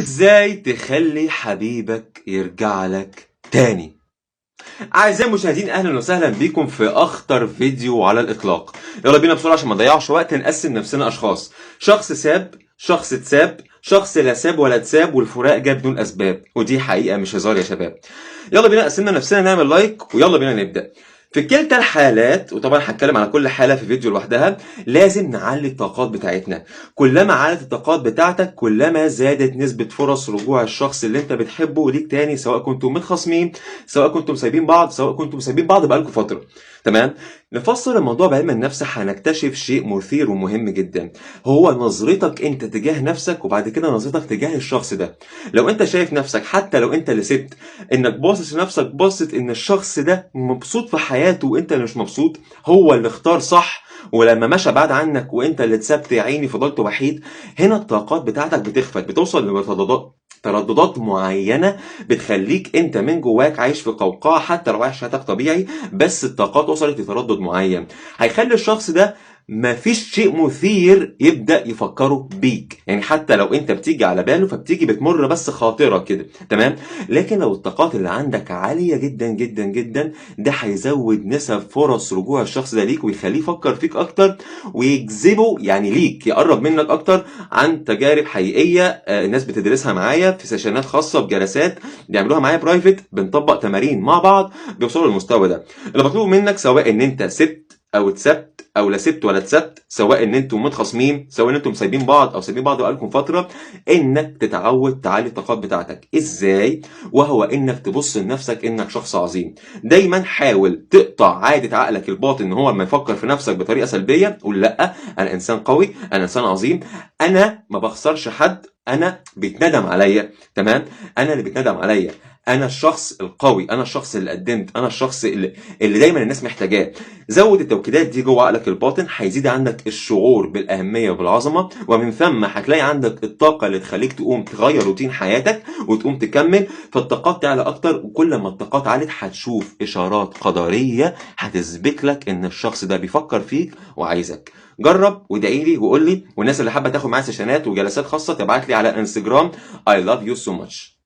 ازاي تخلي حبيبك يرجع لك تاني؟ اعزائي المشاهدين، اهلا وسهلا بيكم في اخطر فيديو على الاطلاق. يلا بينا بسرعه عشان ما نضيعش وقت. نقسم نفسنا اشخاص: شخص ساب، شخص اتساب، شخص لا ساب ولا اتساب والفراق جه بدون اسباب، ودي حقيقه مش هزار يا شباب. يلا بينا قسمنا نفسنا، نعمل لايك ويلا بينا نبدا. في كلتا الحالات، وطبعا هتكلم على كل حاله في فيديو لوحدها، لازم نعلي الطاقات بتاعتنا. كلما علت الطاقات بتاعتك كلما زادت نسبه فرص رجوع الشخص اللي انت بتحبه ليك تاني، سواء كنتم متخاصمين، سواء كنتم سايبين بعض، سواء كنتم سايبين بعض بقالكم فتره. تمام. نفسر الموضوع بعلم النفس، هنكتشف شيء مثير ومهم جدا، هو نظرتك انت تجاه نفسك وبعد كده نظرتك تجاه الشخص ده. لو انت شايف نفسك، حتى لو انت اللي سبت، انك باصص لنفسك باصص ان الشخص ده مبسوط في حياته وانت اللي مش مبسوط، هو اللي اختار صح ولما مشى بعد عنك وانت اللي اتسبت يا عيني فضلت وحيد، هنا الطاقات بتاعتك بتخفت، بتوصل ترددات معينة بتخليك انت من جواك عايش في قوقعة، حتى لو عايش حياتك طبيعي بس الطاقات وصلت لتردد معين هيخلي الشخص ده مفيش شيء مثير يبدأ يفكروا بيك. يعني حتى لو انت بتيجي على باله فبتيجي بتمر بس خاطرة كده. تمام. لكن لو الطاقات اللي عندك عالية جدا جدا جدا، ده هيزود نسب فرص رجوع الشخص ده ليك ويخليه يفكر فيك اكتر ويجذبه يعني ليك، يقرب منك اكتر عن تجارب حقيقية. الناس بتدرسها معايا في سيشنات خاصة بجلسات بيعملوها معايا برايفت، بنطبق تمارين مع بعض بيوصلوا للمستوى ده. اللي مطلوب منك سواء ان انت سبت او اتسبت او لا سبت ولا اتسبت، سواء ان انتم متخاصمين، سواء ان انتم سايبين بعض او سايبين بعض بقالكم فتره، انك تتعود تعلي الطاقات بتاعتك. ازاي؟ وهو انك تبص لنفسك انك شخص عظيم. دايما حاول تقطع عاده عقلك الباطن ان هو لما يفكر في نفسك بطريقه سلبيه قول لا، انا انسان قوي، انا انسان عظيم، انا ما بخسرش حد، انا بيتندم عليا. تمام. انا اللي بيتندم عليا، انا الشخص القوي، انا الشخص اللي قدمت، انا الشخص اللي دايما الناس محتاجاه. زود التوكيدات دي جوه عقلك الباطن، هيزيد عندك الشعور بالاهميه وبالعظمه، ومن ثم هتلاقي عندك الطاقه اللي تخليك تقوم تغير روتين حياتك وتقوم تكمل. فالطاقات تعلى اكتر، وكل ما الطاقات علت هتشوف اشارات قدريه هتثبت لك ان الشخص ده بيفكر فيك وعايزك. جرب وادعي لي وقول لي، والناس اللي حابه تاخد معايا سيشنات وجلسات خاصه تبعت لي على انستجرام I love you so much.